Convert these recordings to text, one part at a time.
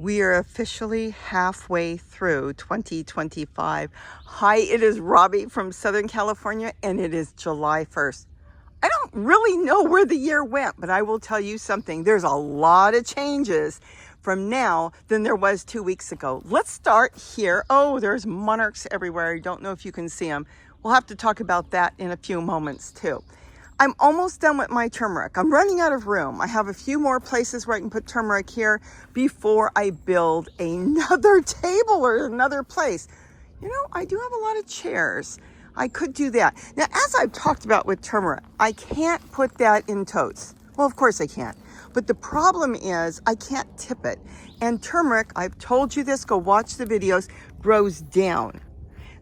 We are officially halfway through 2025. Hi, it is Robbie from Southern California, and it is July 1st. I don't really know where the year went, but I will tell you something. There's a lot of changes from now than there was 2 weeks ago. Let's start here. Oh, there's monarchs everywhere. I don't know if you can see them. We'll have to talk about that in a few moments too. I'm almost done with my turmeric. I'm running out of room. I have a few more places where I can put turmeric here before I build another table or another place. You know, I do have a lot of chairs. I could do that. Now, as I've talked about with turmeric, I can't put that in totes. Well, of course I can't. But the problem is I can't tip it. And turmeric, I've told you this, go watch the videos, grows down.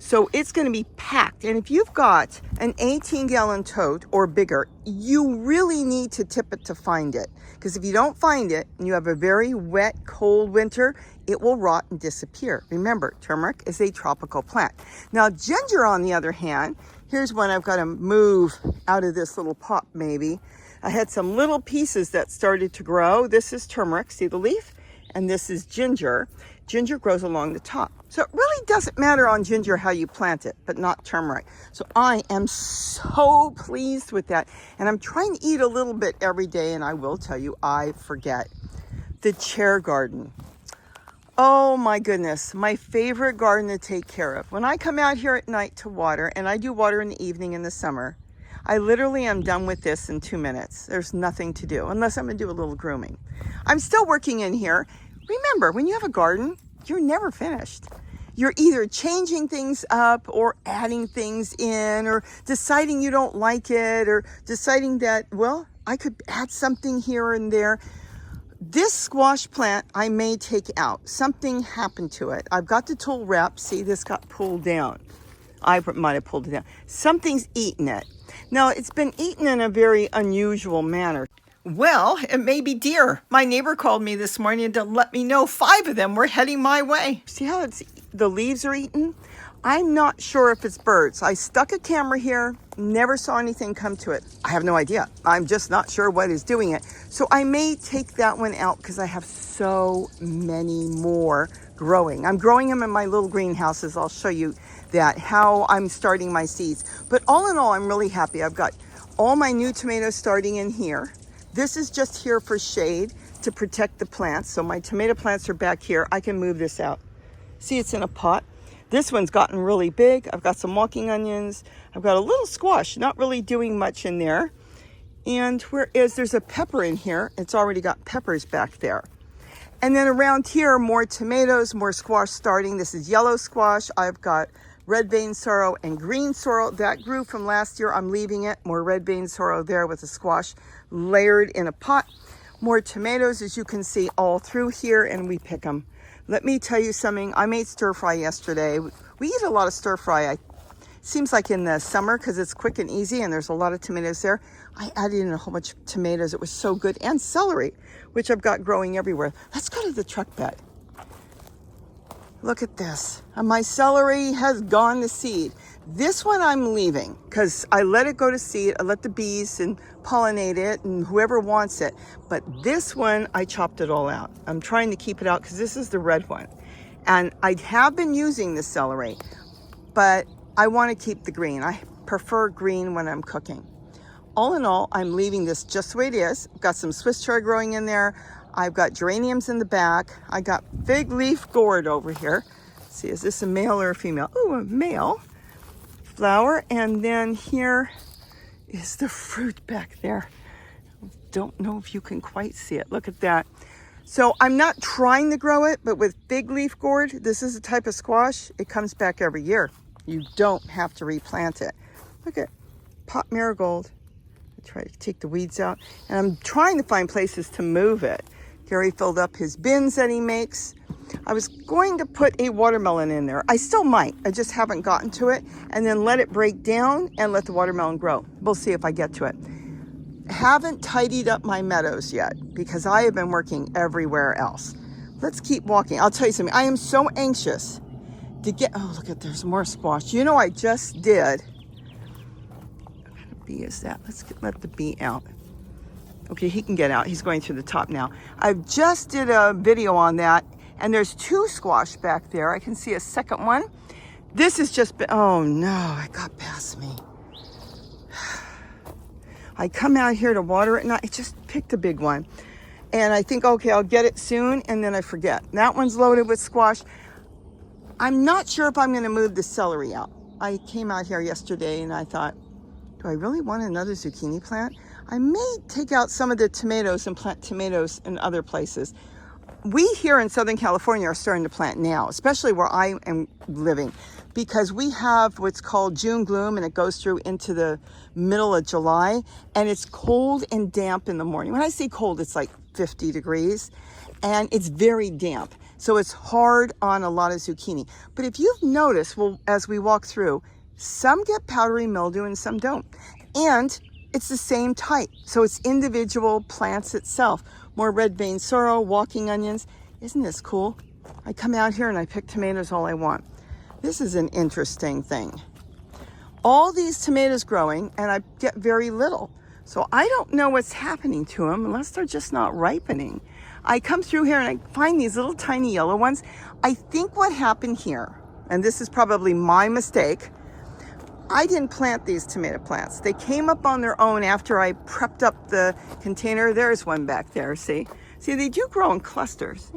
So it's going to be packed. And if you've got an 18-gallon tote or bigger, you really need to tip it to find it. Because if you don't find it and you have a very wet, cold winter, it will rot and disappear. Remember, turmeric is a tropical plant. Now, ginger, on the other hand, here's one I've got to move out of this little pot maybe. I had some little pieces that started to grow. This is turmeric, see the leaf? And this is ginger. Ginger grows along the top. So it really doesn't matter on ginger how you plant it, but not turmeric. So I am so pleased with that. And I'm trying to eat a little bit every day, and I will tell you, I forget. The chair garden. Oh my goodness, my favorite garden to take care of. When I come out here at night to water, and I do water in the evening in the summer, I literally am done with this in 2 minutes. There's nothing to do, unless I'm gonna do a little grooming. I'm still working in here. Remember, when you have a garden, you're never finished. You're either changing things up or adding things in or deciding you don't like it or deciding that, well, I could add something here and there. This squash plant I may take out. Something happened to it. I've got the tool wrap. See, this got pulled down. I might have pulled it down. Something's eaten it. Now, it's been eaten in a very unusual manner. Well, it may be deer. My neighbor called me this morning to let me know 5 of them were heading my way. See how the leaves are eaten? I'm not sure if it's birds. I stuck a camera here, never saw anything come to it. I have no idea. I'm just not sure what is doing it. So I may take that one out because I have so many more growing. I'm growing them in my little greenhouses. I'll show you that, how I'm starting my seeds. But all in all, I'm really happy. I've got all my new tomatoes starting in here. This is just here for shade to protect the plants. So my tomato plants are back here. I can move this out. See, it's in a pot. This one's gotten really big. I've got some walking onions. I've got a little squash, not really doing much in there. And there's a pepper in here. It's already got peppers back there. And then around here, more tomatoes, more squash starting. This is yellow squash. I've got red vein sorrel and green sorrel. That grew from last year. I'm leaving it. More red vein sorrel there with the squash layered in a pot. More tomatoes, as you can see, all through here, and we pick them. Let me tell you something. I made stir fry yesterday. We eat a lot of stir fry. Seems like in the summer because it's quick and easy and there's a lot of tomatoes there. I added in a whole bunch of tomatoes. It was so good. And celery, which I've got growing everywhere. Let's go to the truck bed. Look at this. My celery has gone to seed. This one I'm leaving because I let it go to seed. I let the bees and pollinate it and whoever wants it. But this one, I chopped it all out. I'm trying to keep it out because this is the red one. And I have been using the celery, but I want to keep the green. I prefer green when I'm cooking. All in all, I'm leaving this just the way it is. I've got some Swiss chard growing in there. I've got geraniums in the back. I got fig leaf gourd over here. Let's see, is this a male or a female? Oh, a male. Flower, and then here is the fruit back there. Don't know if you can quite see it. Look at that. So I'm not trying to grow it, but with fig leaf gourd, this is a type of squash. It comes back every year. You don't have to replant it. Look at pot marigold. I try to take the weeds out, and I'm trying to find places to move it. Gary filled up his bins that he makes. I was going to put a watermelon in there. I still might. I just haven't gotten to it. And then let it break down and let the watermelon grow. We'll see if I get to it. Haven't tidied up my meadows yet because I have been working everywhere else. Let's keep walking. I'll tell you something. I am so anxious to get... Oh, look at, there's more squash. You know, I just did... What kind of bee is that? Let the bee out. Okay, he can get out. He's going through the top now. I just did a video on that, And there's 2 squash back there. I can see a second one. This has just been, oh no, it got past me. I come out here to water it and I just picked a big one. And I think, okay, I'll get it soon, and then I forget. That one's loaded with squash. I'm not sure if I'm gonna move the celery out. I came out here yesterday and I thought, do I really want another zucchini plant? I may take out some of the tomatoes and plant tomatoes in other places. We here in Southern California are starting to plant now, especially where I am living, because we have what's called June gloom, and it goes through into the middle of July, and it's cold and damp in the morning. When I say cold, it's like 50 degrees, and it's very damp. So it's hard on a lot of zucchini. But if you've noticed, well, as we walk through, some get powdery mildew and some don't. And it's the same type. So it's individual plants itself. More red vein sorrel, walking onions. Isn't this cool? I come out here and I pick tomatoes all I want. This is an interesting thing. All these tomatoes growing, and I get very little. So I don't know what's happening to them unless they're just not ripening. I come through here and I find these little tiny yellow ones. I think what happened here, and this is probably my mistake, I didn't plant these tomato plants. They came up on their own after I prepped up the container. There's one back there, see? See, they do grow in clusters.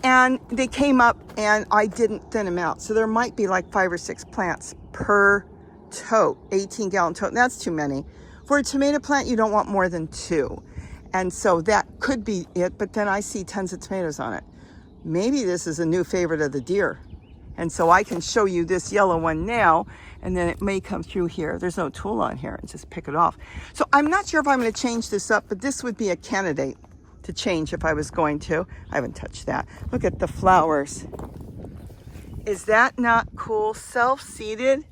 And they came up and I didn't thin them out. So there might be like 5 or 6 plants per tote, 18-gallon tote. That's too many. For a tomato plant, you don't want more than 2. And so that could be it, but then I see tons of tomatoes on it. Maybe this is a new favorite of the deer. And so I can show you this yellow one now, and then it may come through here. There's no tool on here, and just pick it off. So I'm not sure if I'm going to change this up, but this would be a candidate to change if I was going to. I haven't touched that. Look at the flowers. Is that not cool? Self-seeded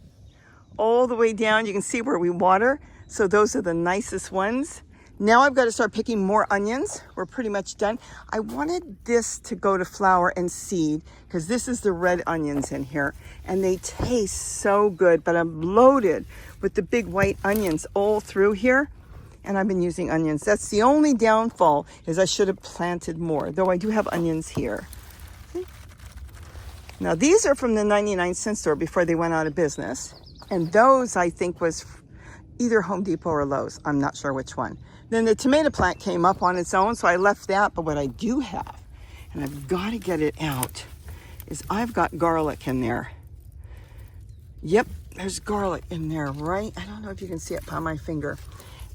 all the way down. You can see where we water. So those are the nicest ones. Now I've got to start picking more onions. We're pretty much done. I wanted this to go to flower and seed because this is the red onions in here and they taste so good, but I'm loaded with the big white onions all through here, and I've been using onions. That's the only downfall, is I should have planted more, though I do have onions here. See? Now these are from the 99-cent store before they went out of business, and those I think was either Home Depot or Lowe's. I'm not sure which one. Then the tomato plant came up on its own, so I left that. But what I do have, and I've got to get it out, is I've got garlic in there. Yep, there's garlic in there, right? I don't know if you can see it by my finger.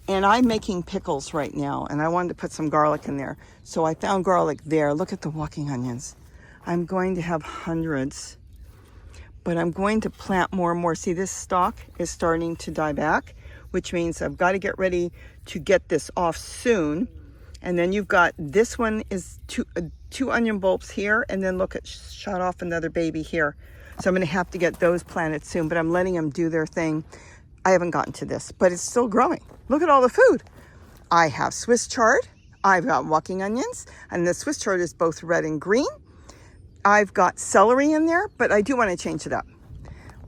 And I'm making pickles right now, and I wanted to put some garlic in there. So I found garlic there. Look at the walking onions. I'm going to have hundreds, but I'm going to plant more and more. See, this stalk is starting to die back, which means I've got to get ready to get this off soon. And then you've got, this one is two onion bulbs here, and then look, it shot off another baby here. So I'm going to have to get those planted soon, but I'm letting them do their thing. I haven't gotten to this, but it's still growing. Look at all the food. I have Swiss chard, I've got walking onions, and the Swiss chard is both red and green. I've got celery in there, but I do want to change it up.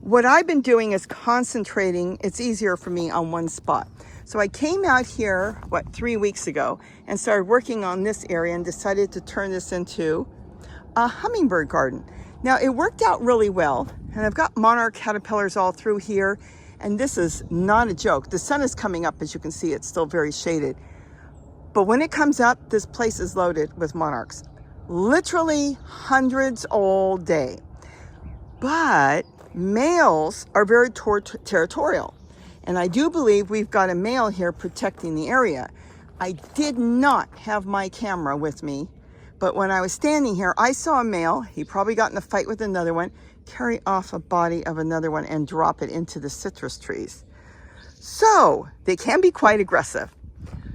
What I've been doing is concentrating, it's easier for me on one spot. So I came out here, 3 weeks ago, and started working on this area and decided to turn this into a hummingbird garden. Now it worked out really well, and I've got monarch caterpillars all through here, and this is not a joke. The sun is coming up, as you can see, it's still very shaded. But when it comes up, this place is loaded with monarchs. Literally hundreds all day. But males are very territorial. And I do believe we've got a male here protecting the area. I did not have my camera with me, but when I was standing here, I saw a male, he probably got in a fight with another one, carry off a body of another one and drop it into the citrus trees. So they can be quite aggressive.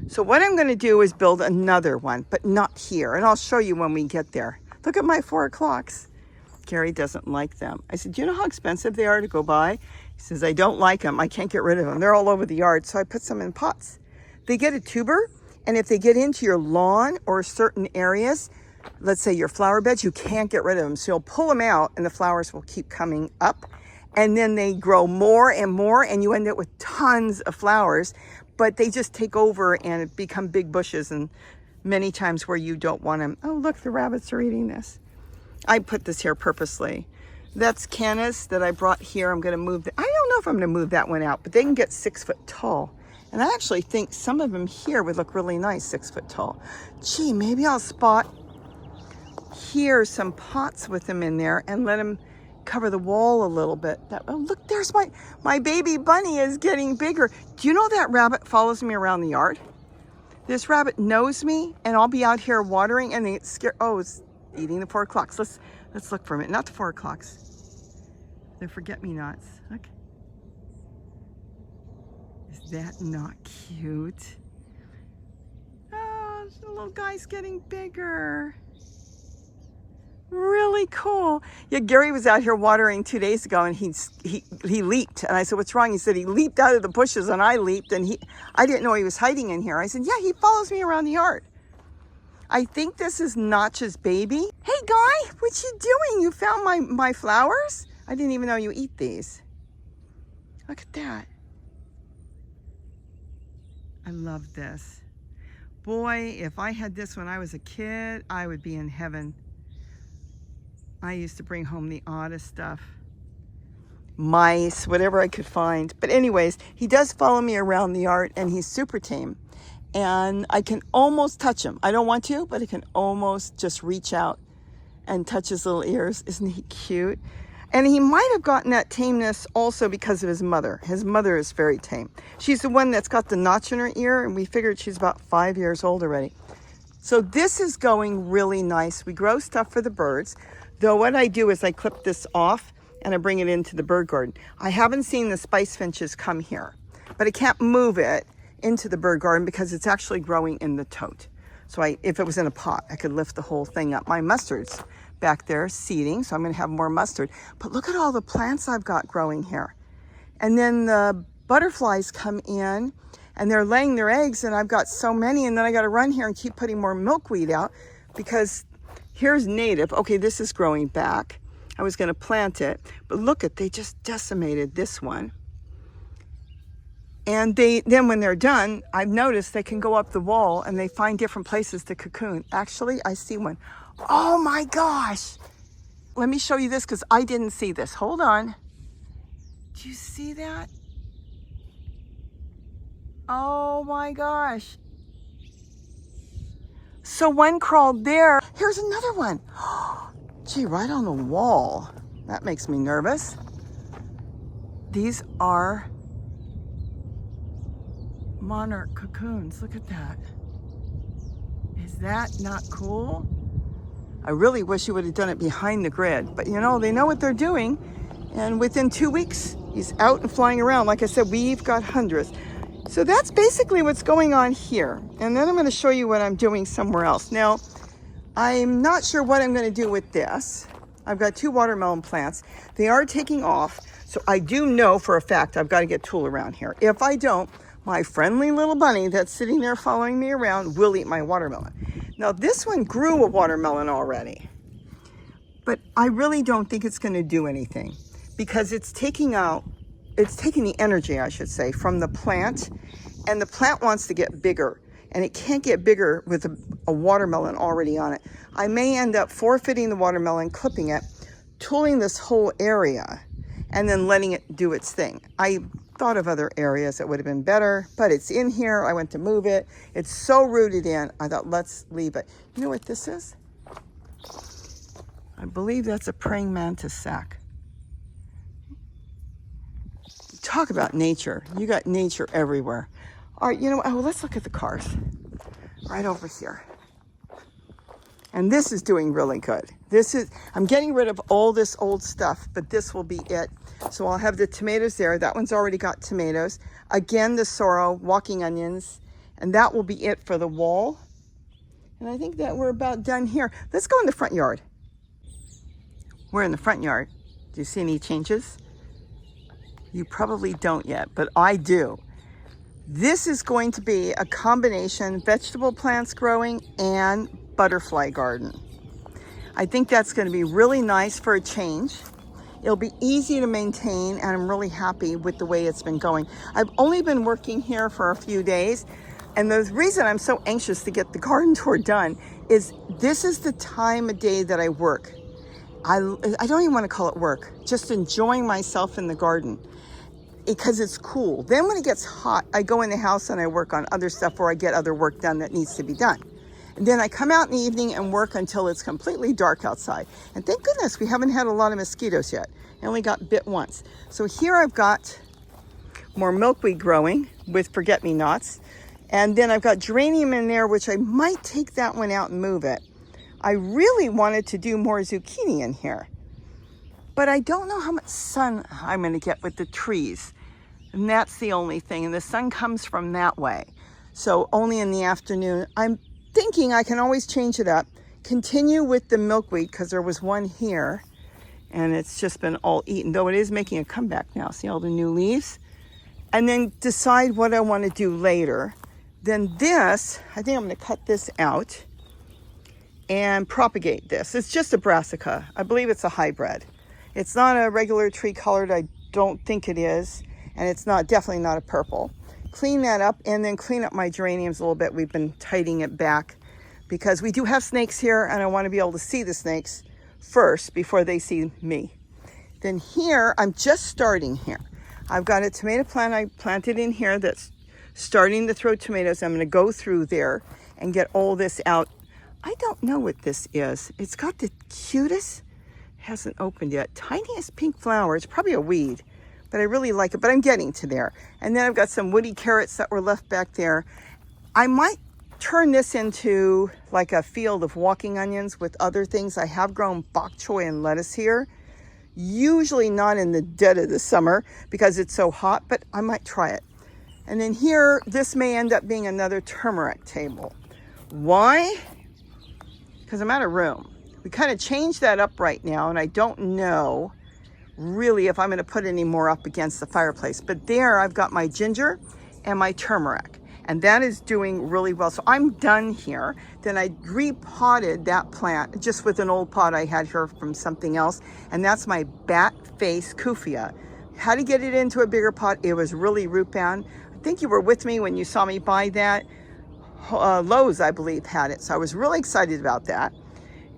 So what I'm going to do is build another one, but not here. And I'll show you when we get there. Look at my 4 o'clocks. Gary doesn't like them. I said, do you know how expensive they are to go buy? He says, I don't like them. I can't get rid of them. They're all over the yard. So I put some in pots. They get a tuber. And if they get into your lawn or certain areas, let's say your flower beds, you can't get rid of them. So you'll pull them out and the flowers will keep coming up. And then they grow more and more and you end up with tons of flowers. But they just take over and become big bushes and many times where you don't want them. Oh, look, the rabbits are eating this. I put this here purposely. That's cannas that I brought here. I'm gonna move, I don't know if I'm gonna move that one out, but they can get 6 foot tall. And I actually think some of them here would look really nice, 6 foot tall. Gee, maybe I'll spot here some pots with them in there and let them cover the wall a little bit. Oh, look, there's my baby bunny is getting bigger. Do you know that rabbit follows me around the yard? This rabbit knows me, and I'll be out here watering and they get scared. Oh, it's eating the 4 o'clocks. Let's look for a minute. Not the 4 o'clocks. They're forget-me-nots. Look. Is that not cute? Oh, the little guy's getting bigger. Really cool. Yeah, Gary was out here watering 2 days ago and he leaped. And I said, what's wrong? He said he leaped out of the bushes and I leaped and I didn't know he was hiding in here. I said, yeah, he follows me around the yard. I think this is Notch's baby. Hey Guy, what you doing? You found my flowers? I didn't even know you eat these. Look at that. I love this. Boy, if I had this when I was a kid, I would be in heaven. I used to bring home the oddest stuff. Mice, whatever I could find. But anyways, he does follow me around the yard and he's super tame. And I can almost touch him. I don't want to, but I can almost just reach out and touch his little ears. Isn't he cute? And he might have gotten that tameness also because of his mother. His mother is very tame. She's the one that's got the notch in her ear, and we figured she's about 5 years old already. So this is going really nice. We grow stuff for the birds. Though what I do is I clip this off and I bring it into the bird garden. I haven't seen the spice finches come here, but I can't move it into the bird garden because it's actually growing in the tote. So if it was in a pot, I could lift the whole thing up. My mustard's back there seeding, so I'm gonna have more mustard. But look at all the plants I've got growing here. And then the butterflies come in and they're laying their eggs and I've got so many, and then I gotta run here and keep putting more milkweed out because here's native. Okay, this is growing back. I was gonna plant it, but look at, they just decimated this one. And then when they're done, I've noticed they can go up the wall and they find different places to cocoon. Actually, I see one. Oh my gosh. Let me show you this because I didn't see this. Hold on. Do you see that? Oh my gosh. So one crawled there. Here's another one. Gee, right on the wall. That makes me nervous. These are monarch cocoons. Look at that. Is that not cool? I really wish you would have done it behind the grid, but you know, they know what they're doing. And within 2 weeks, he's out and flying around. Like I said, we've got hundreds. So that's basically what's going on here. And then I'm going to show you what I'm doing somewhere else. Now, I'm not sure what I'm going to do with this. I've got 2 watermelon plants. They are taking off. So I do know for a fact I've got to get Tulle around here. If I don't, my friendly little bunny that's sitting there following me around will eat my watermelon. Now this one grew a watermelon already, but I really don't think it's going to do anything because it's taking the energy, I should say, from the plant, and the plant wants to get bigger and it can't get bigger with a watermelon already on it. I may end up forfeiting the watermelon, clipping it, tooling this whole area, and then letting it do its thing. I thought of other areas that would have been better, but it's in here. I went to move it. It's so rooted in, I thought, let's leave it. You know what this is? I believe that's a praying mantis sac. Talk about nature. You got nature everywhere. All right, you know what? Oh, let's look at the cars. Right over here. And this is doing really good. I'm getting rid of all this old stuff, but this will be it. So I'll have the tomatoes there. That one's already got tomatoes. Again, the sorrel, walking onions, and that will be it for the wall. And I think that we're about done here. Let's go in the front yard. We're in the front yard. Do you see any changes? You probably don't yet, but I do. This is going to be a combination vegetable plants growing and butterfly garden. I think that's going to be really nice for a change. It'll be easy to maintain, and I'm really happy with the way it's been going. I've only been working here for a few days, And the reason I'm so anxious to get the garden tour done is this is the time of day that I work. I don't even want to call it work, just enjoying myself in the garden because it's cool. Then when it gets hot, I go in the house and I work on other stuff or I get other work done that needs to be done. And then I come out in the evening and work until it's completely dark outside. And thank goodness we haven't had a lot of mosquitoes yet. I only got bit once. So here I've got more milkweed growing with forget-me-nots. And then I've got geranium in there, which I might take that one out and move it. I really wanted to do more zucchini in here, but I don't know how much sun I'm going to get with the trees. And that's the only thing. And the sun comes from that way. So only in the afternoon. I'm thinking I can always change it up, continue with the milkweed because there was one here and it's just been all eaten, though it is making a comeback now. See all the new leaves? And then decide what I want to do later. Then this, I think I'm going to cut this out and propagate this. It's just a brassica. I believe it's a hybrid. It's not a regular tree colored. I don't think it is. And it's definitely not a purple. Clean that up and then clean up my geraniums a little bit. We've been tidying it back because we do have snakes here and I want to be able to see the snakes first before they see me. Then here, I'm just starting here. I've got a tomato plant I planted in here that's starting to throw tomatoes. I'm going to go through there and get all this out. I don't know what this is. It's got the cutest, hasn't opened yet, tiniest pink flower. It's probably a weed, but I really like it, but I'm getting to there. And then I've got some woody carrots that were left back there. I might turn this into like a field of walking onions with other things. I have grown bok choy and lettuce here, usually not in the dead of the summer because it's so hot, but I might try it. And then here, this may end up being another turmeric table. Why? Because I'm out of room. We kind of changed that up right now, and I don't know really if I'm going to put any more up against the fireplace. But there I've got my ginger and my turmeric, and that is doing really well. So I'm done here. Then I repotted that plant just with an old pot I had here from something else, and that's my bat face kufia. How to get it into a bigger pot? It was really root bound. I think you were with me when you saw me buy that. Lowe's, I believe, had it. So I was really excited about that.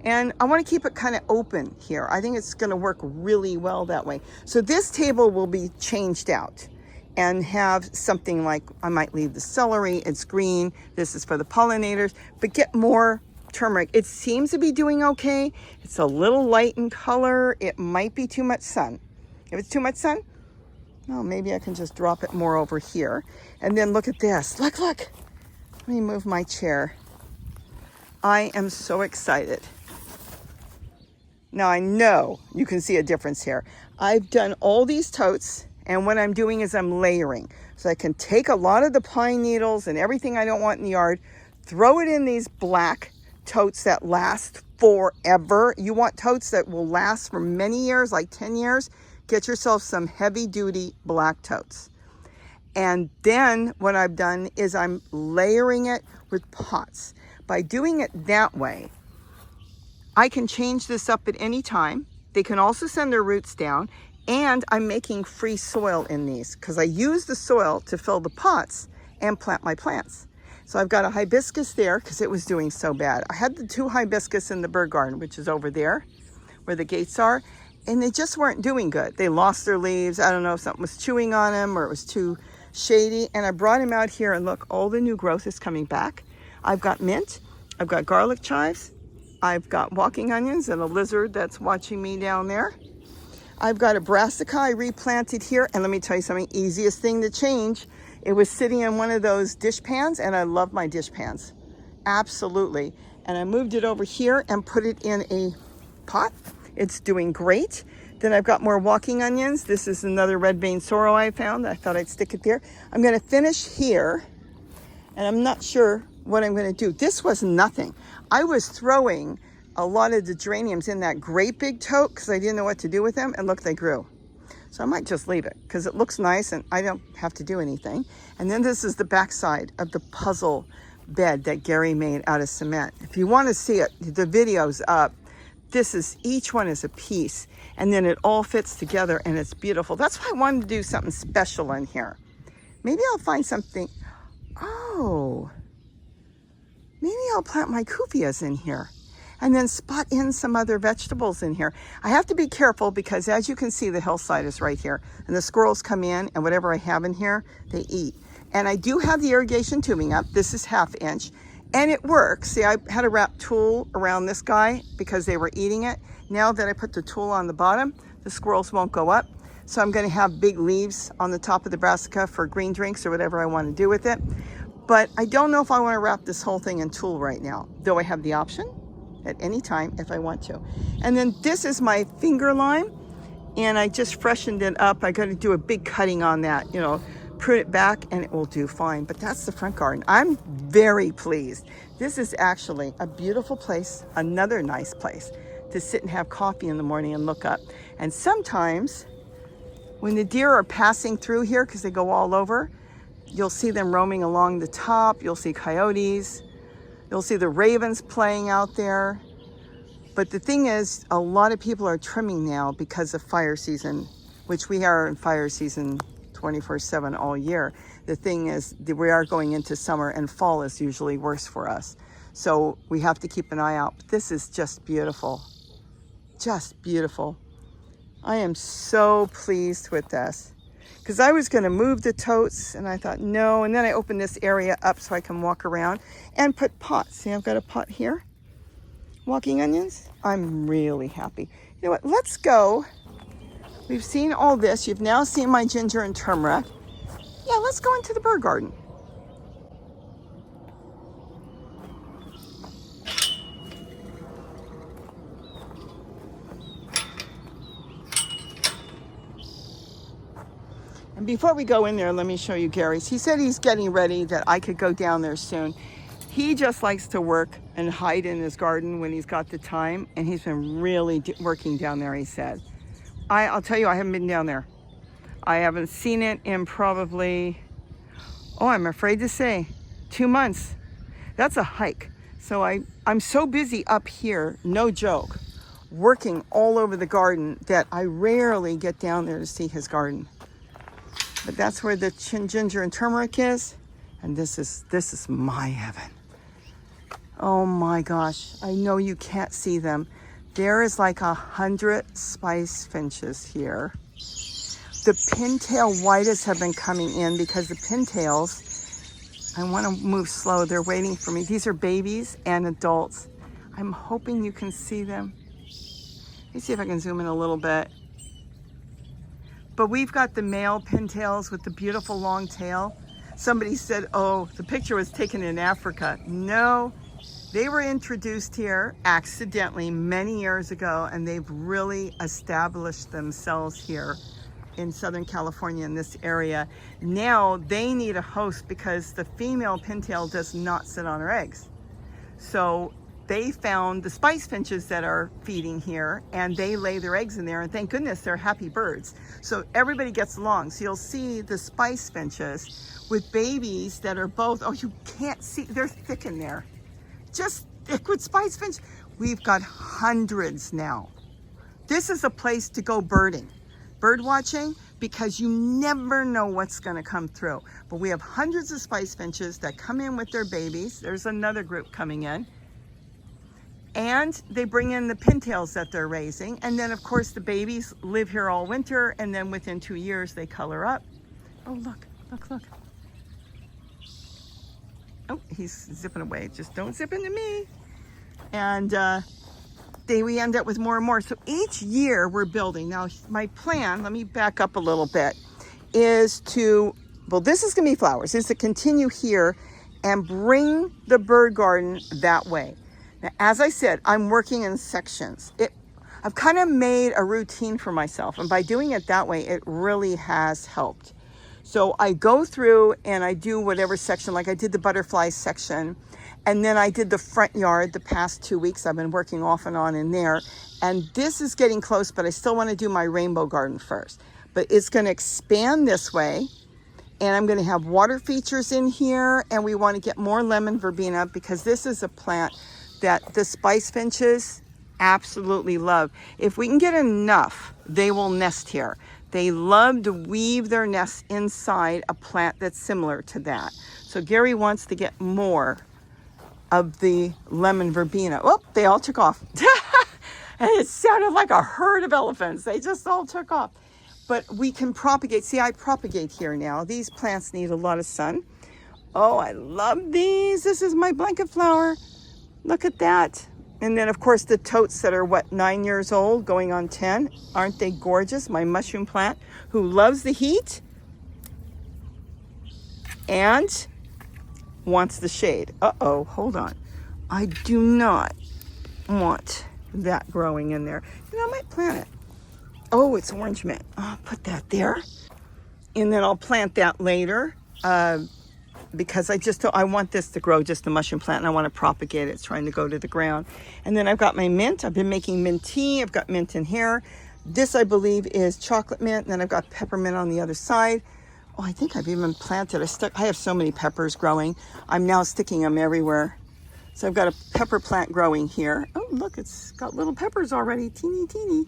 And I want to keep it kind of open here. I think it's going to work really well that way. So this table will be changed out and have something like, I might leave the celery. It's green. This is for the pollinators, but get more turmeric. It seems to be doing okay. It's a little light in color. It might be too much sun. If it's too much sun, well, maybe I can just drop it more over here. And then look at this. Look, look. Let me move my chair. I am so excited. Now I know you can see a difference here. I've done all these totes, and what I'm doing is I'm layering. So I can take a lot of the pine needles and everything I don't want in the yard, throw it in these black totes that last forever. You want totes that will last for many years, like 10 years. Get yourself some heavy duty black totes. And then what I've done is I'm layering it with pots. By doing it that way, I can change this up at any time. They can also send their roots down, and I'm making free soil in these because I use the soil to fill the pots and plant my plants. So I've got a hibiscus there because it was doing so bad. I had the 2 hibiscus in the bird garden, which is over there where the gates are, and they just weren't doing good. They lost their leaves. I don't know if something was chewing on them or it was too shady. And I brought him out here, and look, all the new growth is coming back. I've got mint, I've got garlic chives, I've got walking onions and a lizard that's watching me down there. I've got a brassica I replanted here, and let me tell you something, easiest thing to change. It was sitting in one of those dish pans, and I love my dish pans. Absolutely. And I moved it over here and put it in a pot. It's doing great. Then I've got more walking onions. This is another red vein sorrel I found. I thought I'd stick it there. I'm going to finish here, and I'm not sure what I'm going to do. This was nothing. I was throwing a lot of the geraniums in that great big tote because I didn't know what to do with them, and look, they grew. So I might just leave it because it looks nice and I don't have to do anything. And then this is the backside of the puzzle bed that Gary made out of cement. If you want to see it, the video's up. This is, each one is a piece, and then it all fits together and it's beautiful. That's why I wanted to do something special in here. Maybe I'll find something. Oh, maybe I'll plant my cuvias in here and then spot in some other vegetables in here. I have to be careful because as you can see, the hillside is right here and the squirrels come in and whatever I have in here, they eat. And I do have the irrigation tubing up. This is 1/2 inch and it works. See, I had to wrap tulle around this guy because they were eating it. Now that I put the tulle on the bottom, the squirrels won't go up. So I'm gonna have big leaves on the top of the brassica for green drinks or whatever I wanna do with it. But I don't know if I wanna wrap this whole thing in tulle right now, though I have the option at any time if I want to. And then this is my finger lime and I just freshened it up. I gotta do a big cutting on that, you know, prune it back and it will do fine. But that's the front garden. I'm very pleased. This is actually a beautiful place, another nice place to sit and have coffee in the morning and look up. And sometimes when the deer are passing through here, because they go all over, you'll see them roaming along the top. You'll see coyotes. You'll see the ravens playing out there. But the thing is, a lot of people are trimming now because of fire season, which we are in fire season 24/7 all year. The thing is, we are going into summer and fall is usually worse for us. So we have to keep an eye out. But this is just beautiful. Just beautiful. I am so pleased with this. Because I was going to move the totes and I thought no, and then I opened this area up so I can walk around and put pots. See, I've got a pot here. Walking onions. I'm really happy. You know what? Let's go. We've seen all this. You've now seen my ginger and turmeric. Yeah, let's go into the bird garden. And before we go in there, let me show you Gary's. He said he's getting ready that I could go down there soon. He just likes to work and hide in his garden when he's got the time. And he's been really working down there, he said. I'll tell you, I haven't been down there. I haven't seen it in probably, oh, I'm afraid to say, 2 months. That's a hike. So I'm so busy up here, no joke, working all over the garden that I rarely get down there to see his garden. But that's where the ginger and turmeric is. And this is my heaven. Oh my gosh, I know you can't see them. There is like 100 spice finches here. The pintail whitest have been coming in because the pintails, I want to move slow. They're waiting for me. These are babies and adults. I'm hoping you can see them. Let me see if I can zoom in a little bit. But we've got the male pintails with the beautiful long tail. Somebody said, oh, the picture was taken in Africa. No, they were introduced here accidentally many years ago, and they've really established themselves here in Southern California in this area. Now they need a host because the female pintail does not sit on her eggs. So they found the spice finches that are feeding here and they lay their eggs in there, and thank goodness they're happy birds. So everybody gets along. So you'll see the spice finches with babies that are both, oh, you can't see, they're thick in there. Just thick with spice finch. We've got hundreds now. This is a place to go birding, bird watching, because you never know what's gonna come through. But we have hundreds of spice finches that come in with their babies. There's another group coming in. And they bring in the pintails that they're raising. And then of course the babies live here all winter, and then within 2 years they color up. Oh, look, look, look. Oh, he's zipping away. Just don't zip into me. And we end up with more and more. So each year we're building. Now my plan, let me back up a little bit, is to, well, this is gonna be flowers, is to continue here and bring the bird garden that way. Now, as I said, I'm working in sections. I've kind of made a routine for myself, and by doing it that way, it really has helped. So I go through and I do whatever section, like I did the butterfly section, and then I did the front yard the past 2 weeks. I've been working off and on in there, and this is getting close, but I still want to do my rainbow garden first. But it's going to expand this way, and I'm going to have water features in here, and we want to get more lemon verbena because this is a plant that the spice finches absolutely love. If we can get enough, they will nest here. they love to weave their nests inside a plant that's similar to that. So Gary wants to get more of the lemon verbena. Oh, they all took off. And it sounded like a herd of elephants. They just all took off. But we can propagate. See, I propagate here now. These plants need a lot of sun. Oh, I love these. This is my blanket flower. Look at that. And then, of course, the totes that are, what, 9 years old, going on 10. Aren't they gorgeous? My mushroom plant, who loves the heat and wants the shade. Uh-oh, hold on. I do not want that growing in there. You know, I might plant it. Oh, it's orange mint. I'll put that there. And then I'll plant that later. Because I want this to grow, just a mushroom plant, and I want to propagate it. It's trying to go to the ground. And then I've got my mint. I've been making mint tea. I've got mint in here. This, I believe, is chocolate mint. And then I've got peppermint on the other side. Oh, I think I've even planted. I have so many peppers growing. I'm now sticking them everywhere. So I've got a pepper plant growing here. Oh, look, it's got little peppers already, teeny, teeny.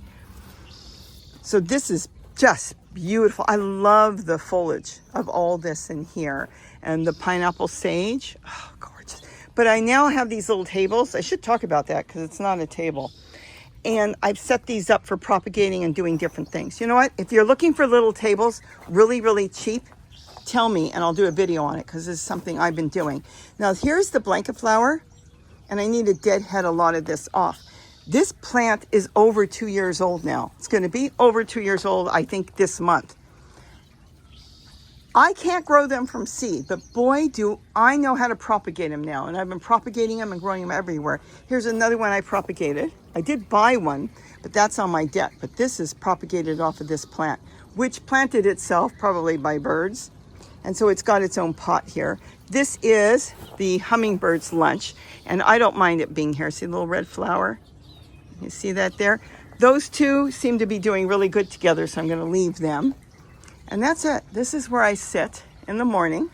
So this is just beautiful. I love the foliage of all this in here. And the pineapple sage, oh, gorgeous. But I now have these little tables. I should talk about that because it's not a table. And I've set these up for propagating and doing different things. You know what? If you're looking for little tables, really, really cheap, tell me and I'll do a video on it because this is something I've been doing. Now, here's the blanket flower, and I need to deadhead a lot of this off. This plant is over 2 years old now. It's going to be over 2 years old, I think, this month. I can't grow them from seed, but boy, do I know how to propagate them now. And I've been propagating them and growing them everywhere. Here's another one I propagated. I did buy one, but that's on my deck. But this is propagated off of this plant, which planted itself probably by birds. And so it's got its own pot here. This is the Hummingbird's lunch, and I don't mind it being here. See the little red flower? You see that there? Those two seem to be doing really good together, so I'm going to leave them. And that's it. This is where I sit in the morning,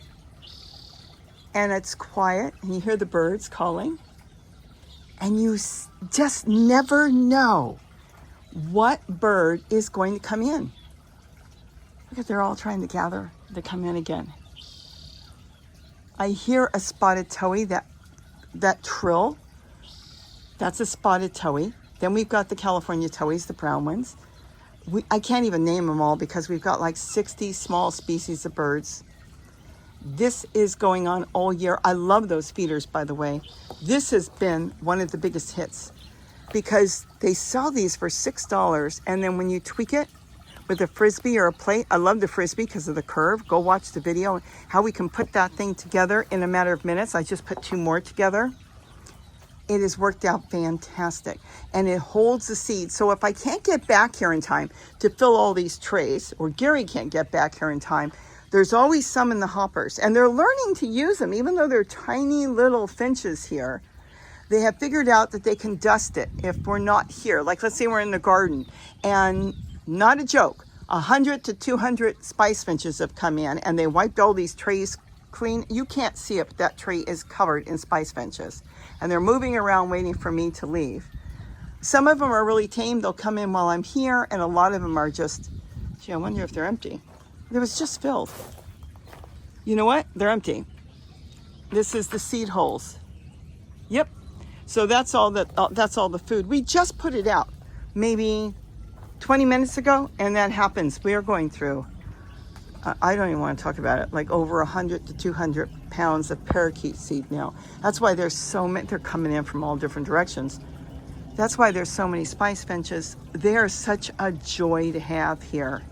and it's quiet, and you hear the birds calling, and you just never know what bird is going to come in. Look at, they're all trying to gather to come in again. I hear a spotted towhee, that trill. That's a spotted towhee. Then we've got the California towhees, the brown ones. I can't even name them all because we've got like 60 small species of birds. This is going on all year. I love those feeders, by the way. This has been one of the biggest hits because they sell these for $6. And then when you tweak it with a Frisbee or a plate, I love the Frisbee because of the curve. Go watch the video, how we can put that thing together in a matter of minutes. I just put 2 more together. It has worked out fantastic, and it holds the seed. So if I can't get back here in time to fill all these trays, or Gary can't get back here in time, there's always some in the hoppers, and they're learning to use them. Even though they're tiny little finches here, they have figured out that they can dust it if we're not here. Like, let's say we're in the garden, and not a joke, 100 to 200 spice finches have come in, and they wiped all these trays clean. You can't see it, but that tray is covered in spice finches. And they're moving around waiting for me to leave. Some of them are really tame. They'll come in while I'm here, and a lot of them are just, gee, I wonder if they're empty. It was just filled. You know what? They're empty. This is the seed holes. Yep. So that's all the food. We just put it out maybe 20 minutes ago, and that happens. We are going through, I don't even want to talk about it, like over 100 to 200 pounds of parakeet seed now. That's why there's so many, they're coming in from all different directions. That's why there's so many spice finches. They are such a joy to have here.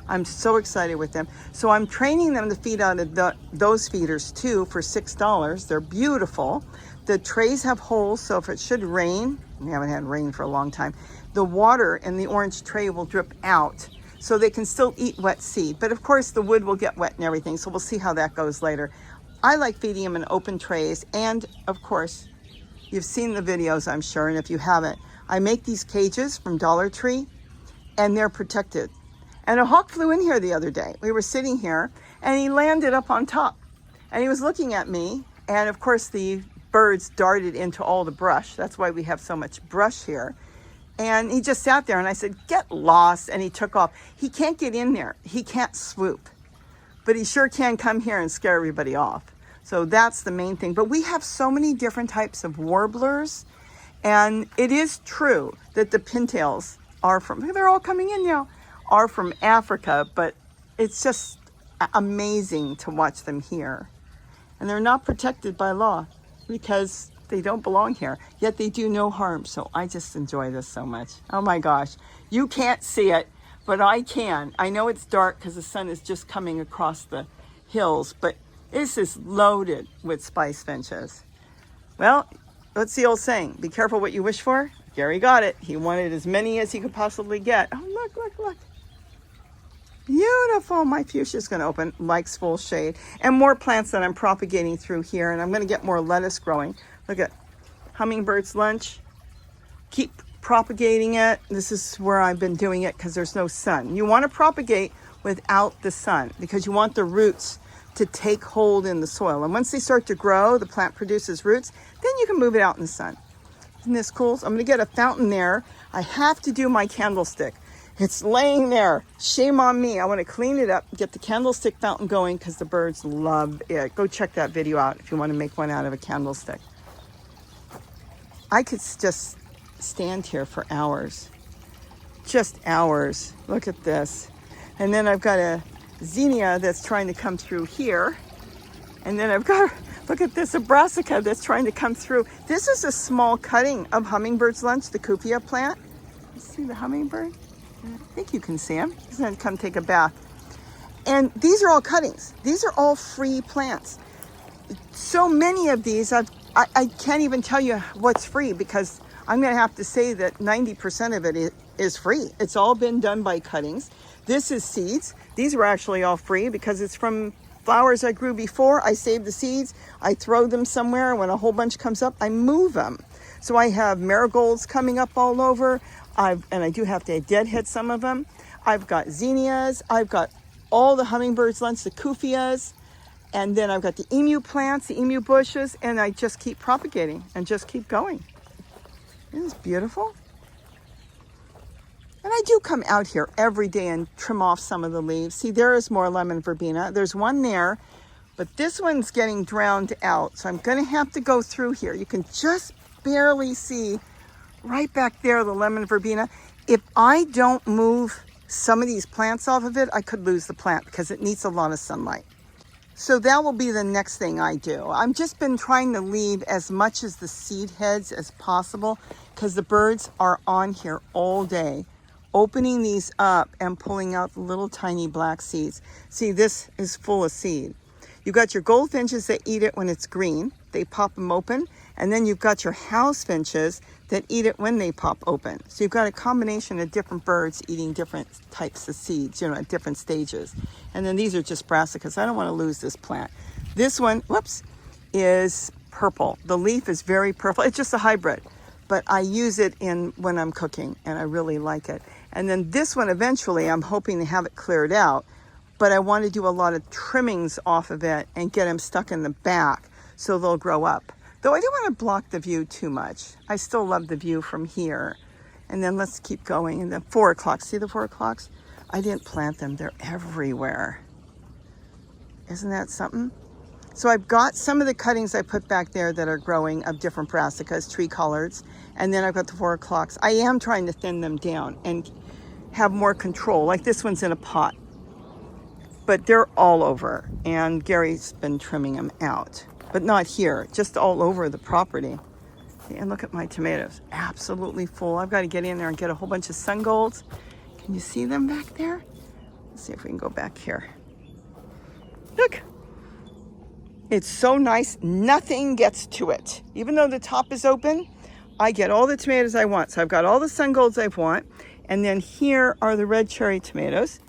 I'm so excited with them. So I'm training them to feed out of those feeders too for $6. They're beautiful. The trays have holes, so if it should rain, we haven't had rain for a long time, the water in the orange tray will drip out. So they can still eat wet seed. But of course the wood will get wet and everything, so we'll see how that goes later. I like feeding them in open trays, and of course, you've seen the videos, I'm sure, and if you haven't, I make these cages from Dollar Tree, and they're protected. And a hawk flew in here the other day. We were sitting here, and he landed up on top. And he was looking at me, and of course the birds darted into all the brush. That's why we have so much brush here. And he just sat there and I said, get lost. And he took off. He can't get in there. He can't swoop, but he sure can come here and scare everybody off. So that's the main thing. But we have so many different types of warblers. And it is true that the pintails are from, they're all coming in now, are from Africa, but it's just amazing to watch them here. And they're not protected by law because they don't belong here, yet they do no harm. So I just enjoy this so much. Oh my gosh, you can't see it, but I can. I know it's dark because the sun is just coming across the hills, but this is loaded with spice finches. Well, what's the old saying? Be careful what you wish for. Gary got it. He wanted as many as he could possibly get. Oh, look, look, look. Beautiful. My fuchsia's going to open, likes full shade. And more plants that I'm propagating through here. And I'm going to get more lettuce growing. Look at Hummingbird's lunch. Keep propagating it. This is where I've been doing it because there's no sun. You want to propagate without the sun because you want the roots to take hold in the soil. And once they start to grow, the plant produces roots, then you can move it out in the sun. Isn't this cool? So I'm going to get a fountain there. I have to do my candlestick. It's laying there. Shame on me. I want to clean it up, get the candlestick fountain going because the birds love it. Go check that video out if you want to make one out of a candlestick. I could just stand here for hours. Just hours. Look at this. And then I've got a zinnia that's trying to come through here. And then I've got, look at this, a brassica that's trying to come through. This is a small cutting of Hummingbird's lunch, the cupia plant. You see the hummingbird? I think you can see him. He's going to come take a bath. And these are all cuttings. These are all free plants. So many of these, I can't even tell you what's free because I'm going to have to say that 90% of it is free. It's all been done by cuttings. This is seeds. These were actually all free because it's from flowers I grew before. I save the seeds. I throw them somewhere. When a whole bunch comes up, I move them. So I have marigolds coming up all over. And I do have to deadhead some of them. I've got zinnias. I've got all the Hummingbirds lunch, the kufias. And then I've got the emu plants, the emu bushes. And I just keep propagating and just keep going. Isn't this beautiful? And I do come out here every day and trim off some of the leaves. See, there is more lemon verbena. There's one there, but this one's getting drowned out. So I'm going to have to go through here. You can just barely see right back there, the lemon verbena. If I don't move some of these plants off of it, I could lose the plant because it needs a lot of sunlight. So that will be the next thing I do. I've just been trying to leave as much as the seed heads as possible because the birds are on here all day, opening these up and pulling out the little tiny black seeds. See, this is full of seed. You've got your goldfinches that eat it when it's green. They pop them open. And then you've got your house finches that eat it when they pop open. So you've got a combination of different birds eating different types of seeds, at different stages. And then these are just brassicas. I don't want to lose this plant. This one, whoops, is purple. The leaf is very purple. It's just a hybrid, but I use it when I'm cooking and I really like it. And then this one, eventually, I'm hoping to have it cleared out, but I want to do a lot of trimmings off of it and get them stuck in the back so they'll grow up. Though I don't want to block the view too much. I still love the view from here. And then let's keep going. And then 4 o'clock. See the 4 o'clocks? I didn't plant them. They're everywhere. Isn't that something? So I've got some of the cuttings I put back there that are growing of different brassicas, tree collards. And then I've got the 4 o'clocks. I am trying to thin them down and have more control. Like this one's in a pot. But they're all over. And Gary's been trimming them out. But not here, just all over the property. And look at my tomatoes, absolutely full. I've got to get in there and get a whole bunch of sun golds. Can you see them back there? Let's see if we can go back here. Look, it's so nice, nothing gets to it. Even though the top is open, I get all the tomatoes I want. So I've got all the sun golds I want. And then here are the red cherry tomatoes.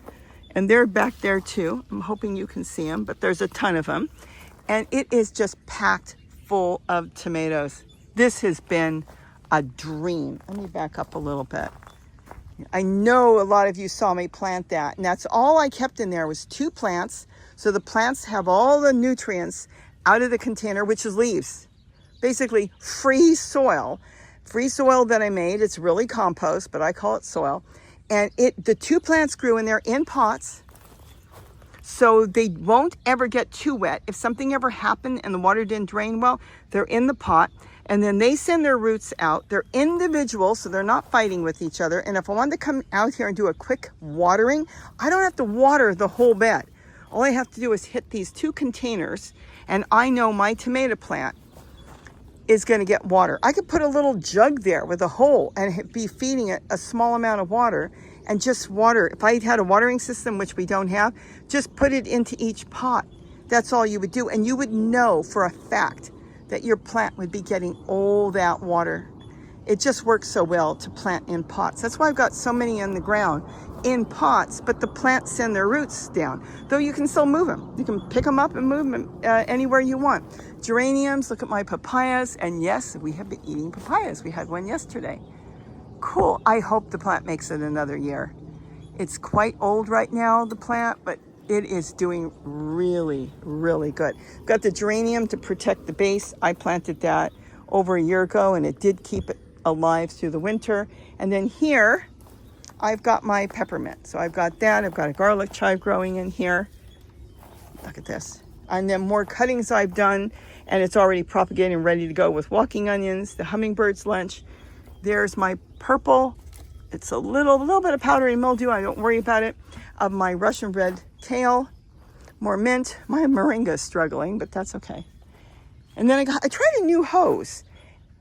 And they're back there too. I'm hoping you can see them, but there's a ton of them. And it is just packed full of tomatoes. This has been a dream. Let me back up a little bit. I know a lot of you saw me plant that. And that's all I kept in there was 2 plants. So the plants have all the nutrients out of the container, which is leaves. Basically free soil free soil that I made. It's really compost, but I call it soil. And the 2 plants grew and they're in pots, so they won't ever get too wet. If something ever happened and the water didn't drain well, they're in the pot. And then they send their roots out. They're individual, so they're not fighting with each other. And if I wanted to come out here and do a quick watering, I don't have to water the whole bed. All I have to do is hit these 2 containers, and I know my tomato plant is going to get water. I could put a little jug there with a hole and be feeding it a small amount of water and just water. If I had a watering system, which we don't have, just put it into each pot. That's all you would do. And you would know for a fact that your plant would be getting all that water. It just works so well to plant in pots. That's why I've got so many in the ground in pots, but the plants send their roots down. Though you can still move them. You can pick them up and move them anywhere you want. Geraniums, look at my papayas. And yes, we have been eating papayas. We had one yesterday. Cool. I hope the plant makes it another year. It's quite old right now, the plant, but it is doing really, really good. Got the geranium to protect the base. I planted that over a year ago, and it did keep it alive through the winter. And then here, I've got my peppermint. So I've got that. I've got a garlic chive growing in here. Look at this. And then more cuttings I've done, and it's already propagating, ready to go with walking onions, the Hummingbirds lunch. There's my purple. It's a little bit of powdery mildew. I don't worry about it. Of my Russian red kale, more mint. My moringa is struggling, but that's okay. And then I tried a new hose,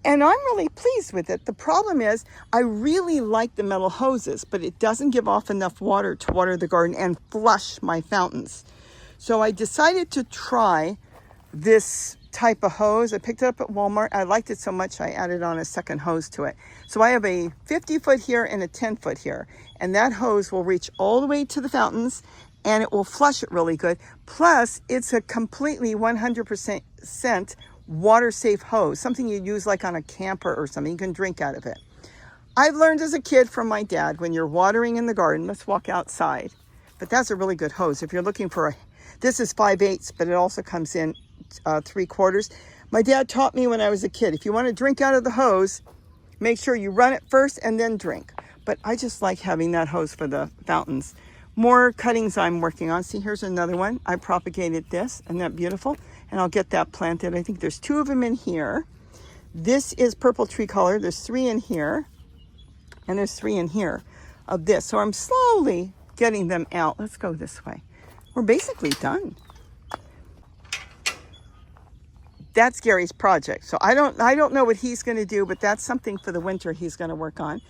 and I'm really pleased with it. The problem is I really like the metal hoses, but it doesn't give off enough water to water the garden and flush my fountains. So I decided to try this type of hose. I picked it up at Walmart. I liked it so much I added on a second hose to it. So I have a 50-foot here and a 10-foot here, and that hose will reach all the way to the fountains, and it will flush it really good. Plus, it's a completely 100% water-safe hose, something you use like on a camper or something. You can drink out of it. I've learned as a kid from my dad, when you're watering in the garden, let's walk outside. But that's a really good hose. If you're looking for this is 5/8, but it also comes in 3/4. My dad taught me when I was a kid, if you want to drink out of the hose, make sure you run it first and then drink. But I just like having that hose for the fountains. More cuttings I'm working on. See, here's another one. I propagated this. Isn't that beautiful? And I'll get that planted. I think there's 2 of them in here. This is purple tree color. There's 3 in here. And there's 3 in here of this. So I'm slowly getting them out. Let's go this way. We're basically done. That's Gary's project. So I don't know what he's going to do, but that's something for the winter he's going to work on.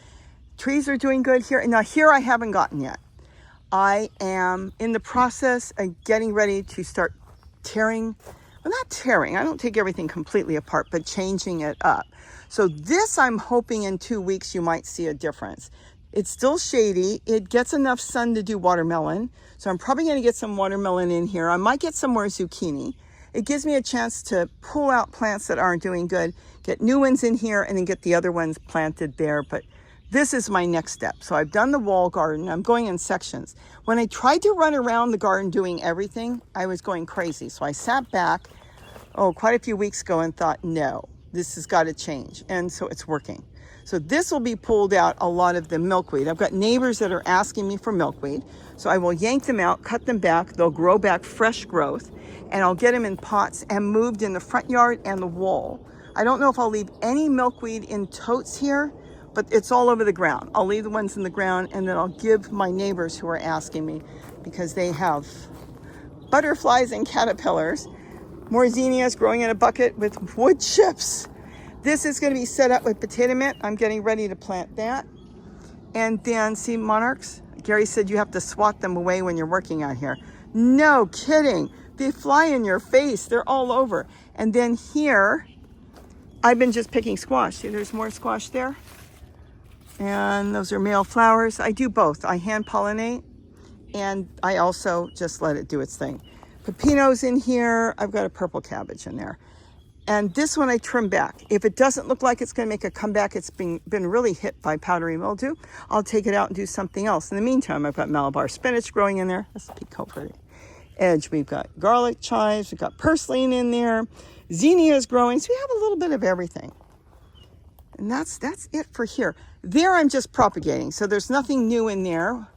Trees are doing good here. Now here I haven't gotten yet. I am in the process of getting ready to start tearing. Well, not tearing. I don't take everything completely apart, but changing it up. So this, I'm hoping in 2 weeks you might see a difference. It's still shady. It gets enough sun to do watermelon. So I'm probably going to get some watermelon in here. I might get some more zucchini. It gives me a chance to pull out plants that aren't doing good, get new ones in here, and then get the other ones planted there. But this is my next step. So I've done the wall garden. I'm going in sections. When I tried to run around the garden doing everything, I was going crazy. So I sat back, quite a few weeks ago and thought, no, this has got to change. And so it's working. So this will be pulled out a lot of the milkweed. I've got neighbors that are asking me for milkweed. So I will yank them out, cut them back. They'll grow back fresh growth. And I'll get them in pots and moved in the front yard and the wall. I don't know if I'll leave any milkweed in totes here, but it's all over the ground. I'll leave the ones in the ground, and then I'll give my neighbors who are asking me, because they have butterflies and caterpillars. More zinnias growing in a bucket with wood chips. This is going to be set up with potato mint. I'm getting ready to plant that. And then, see, monarchs? Gary said you have to swat them away when you're working out here. No kidding. They fly in your face. They're all over. And then here, I've been just picking squash. See, there's more squash there. And those are male flowers. I do both. I hand pollinate, and I also just let it do its thing. Pepino's in here. I've got a purple cabbage in there. And this one I trim back. If it doesn't look like it's going to make a comeback, it's been really hit by powdery mildew, I'll take it out and do something else. In the meantime, I've got Malabar spinach growing in there. That's a peak over the edge. We've got garlic chives. We've got purslane in there. Zinnias growing. So we have a little bit of everything. And that's it for here. There I'm just propagating, so there's nothing new in there.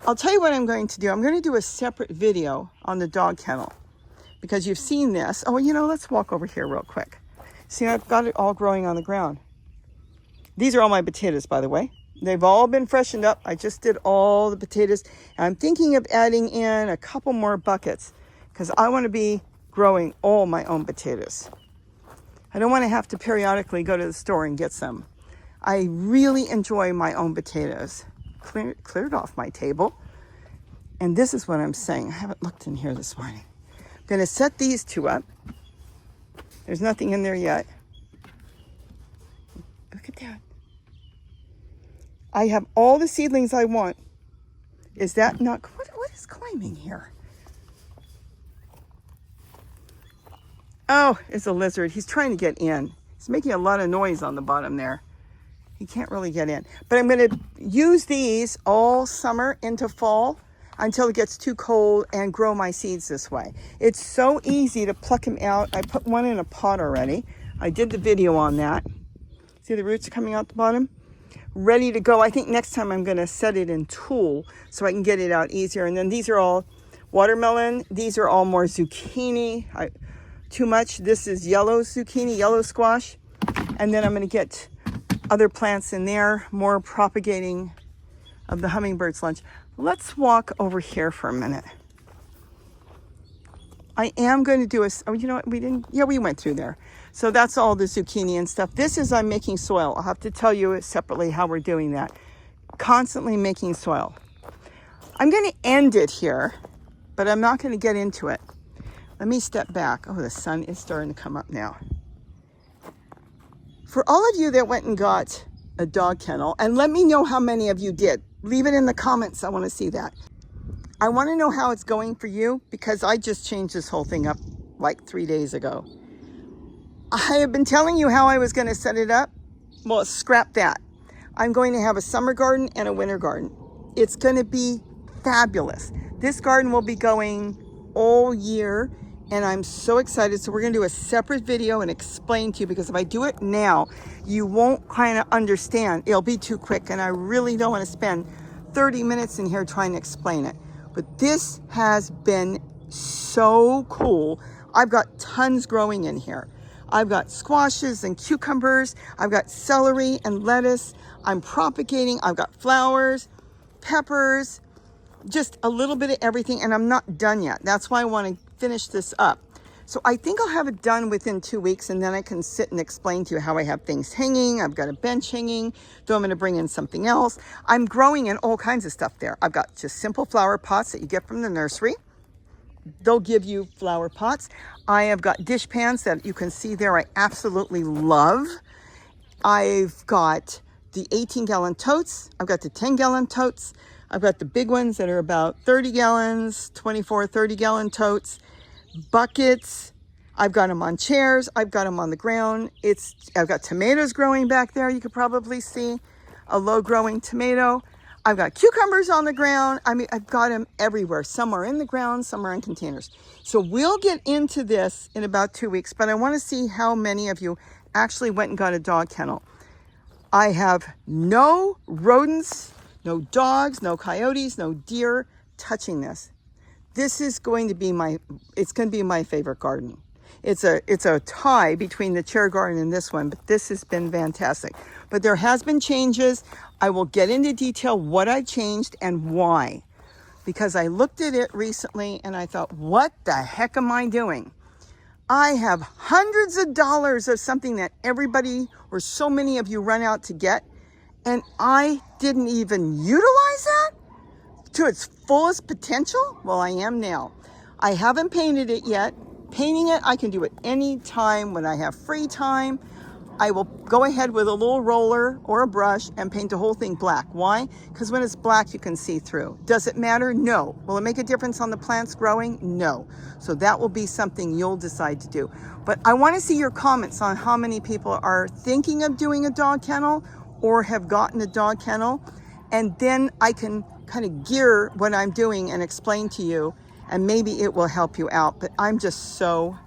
I'll tell you what I'm going to do. I'm going to do a separate video on the dog kennel because you've seen this. Oh, you know, let's walk over here real quick. See, I've got it all growing on the ground. These are all my potatoes, by the way. They've all been freshened up. I just did all the potatoes. And I'm thinking of adding in a couple more buckets because I want to be growing all my own potatoes. I don't want to have to periodically go to the store and get some. I really enjoy my own potatoes. Cleared off my table. And this is what I'm saying. I haven't looked in here this morning. I'm going to set these two up. There's nothing in there yet. Look at that. I have all the seedlings I want. Is that not... What is climbing here? Oh, it's a lizard. He's trying to get in. He's making a lot of noise on the bottom there. He can't really get in. But I'm going to use these all summer into fall until it gets too cold and grow my seeds this way. It's so easy to pluck them out. I put one in a pot already. I did the video on that. See the roots coming out the bottom? Ready to go. I think next time I'm going to set it in tulle so I can get it out easier. And then these are all watermelon. These are all more zucchini. Too much. This is yellow zucchini, yellow squash. And then I'm going to get other plants in there, more propagating of the Hummingbirds lunch. Let's walk over here for a minute. I am going to do a, oh, you know what, we didn't, yeah, we went through there. So that's all the zucchini and stuff. This is, I'm making soil. I'll have to tell you separately how we're doing that. Constantly making soil. I'm going to end it here, but I'm not going to get into it. Let me step back. Oh, the sun is starting to come up now. For all of you that went and got a dog kennel, and let me know how many of you did. Leave it in the comments. I want to see that. I want to know how it's going for you because I just changed this whole thing up like 3 days ago. I have been telling you how I was going to set it up. Well, scrap that. I'm going to have a summer garden and a winter garden. It's going to be fabulous. This garden will be going all year and I'm so excited. So we're going to do a separate video and explain to you because if I do it now, you won't kind of understand. It'll be too quick and I really don't want to spend 30 minutes in here trying to explain it. But this has been so cool. I've got tons growing in here. I've got squashes and cucumbers. I've got celery and lettuce. I'm propagating. I've got flowers, peppers, just a little bit of everything. And I'm not done yet. That's why I want to finish this up. So I think I'll have it done within 2 weeks and then I can sit and explain to you how I have things hanging. I've got a bench hanging, though I'm going to bring in something else. I'm growing in all kinds of stuff there. I've got just simple flower pots that you get from the nursery. They'll give you flower pots. I have got dish pans that you can see there I absolutely love. I've got the 18-gallon totes. I've got the 10-gallon totes. I've got the big ones that are about 30 gallons, 24, 30-gallon totes. Buckets. I've got them on chairs. I've got them on the ground. I've got tomatoes growing back there. You could probably see a low-growing tomato. I've got cucumbers on the ground. I mean, I've got them everywhere. Some are in the ground, some are in containers. So we'll get into this in about 2 weeks, but I want to see how many of you actually went and got a dog kennel. I have no rodents, no dogs, no coyotes, no deer touching this. This is going to be it's going to be my favorite garden. It's a tie between the chair garden and this one, but this has been fantastic. But there has been changes. I will get into detail what I changed and why. Because I looked at it recently and I thought, what the heck am I doing? I have hundreds of dollars of something that everybody or so many of you run out to get, and I didn't even utilize that to its fullest potential? Well, I am now. I haven't painted it yet. Painting it, I can do it any time when I have free time. I will go ahead with a little roller or a brush and paint the whole thing black. Why? Because when it's black, you can see through. Does it matter? No. Will it make a difference on the plants growing? No. So that will be something you'll decide to do. But I want to see your comments on how many people are thinking of doing a dog kennel or have gotten a dog kennel. And then I can kind of gear what I'm doing and explain to you, and maybe it will help you out. But I'm just so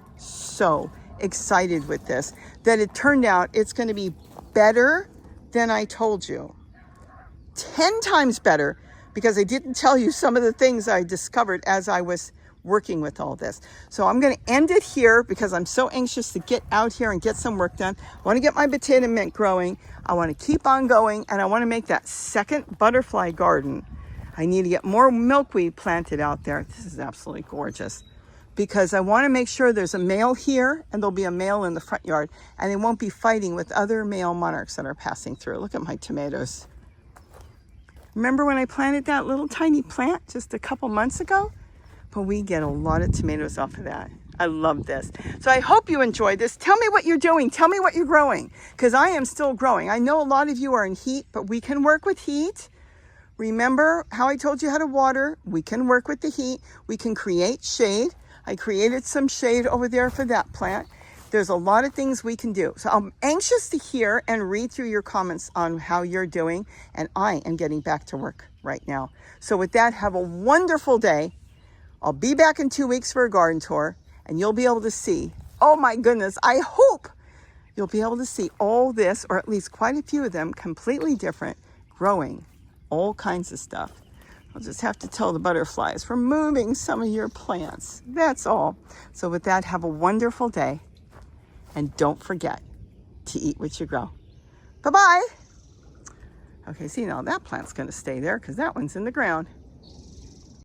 excited with this, that it turned out it's going to be better than I told you. 10 times better, because I didn't tell you some of the things I discovered as I was working with all this. So I'm going to end it here because I'm so anxious to get out here and get some work done. I want to get my potato mint growing. I want to keep on going, and I want to make that second butterfly garden. I need to get more milkweed planted out there. This is absolutely gorgeous, because I want to make sure there's a male here and there'll be a male in the front yard, and they won't be fighting with other male monarchs that are passing through. Look at my tomatoes. Remember when I planted that little tiny plant just a couple months ago? But we get a lot of tomatoes off of that. I love this. So I hope you enjoyed this. Tell me what you're doing. Tell me what you're growing, because I am still growing. I know a lot of you are in heat, but we can work with heat. Remember how I told you how to water? We can work with the heat. We can create shade. I created some shade over there for that plant. There's a lot of things we can do. So I'm anxious to hear and read through your comments on how you're doing. And I am getting back to work right now. So with that, have a wonderful day. I'll be back in 2 weeks for a garden tour, and you'll be able to see, oh my goodness, I hope you'll be able to see all this, or at least quite a few of them, completely different, growing all kinds of stuff. I'll just have to tell the butterflies we're moving some of your plants. That's all. So with that, have a wonderful day. And don't forget to eat what you grow. Bye-bye. Okay, see, now that plant's going to stay there because that one's in the ground.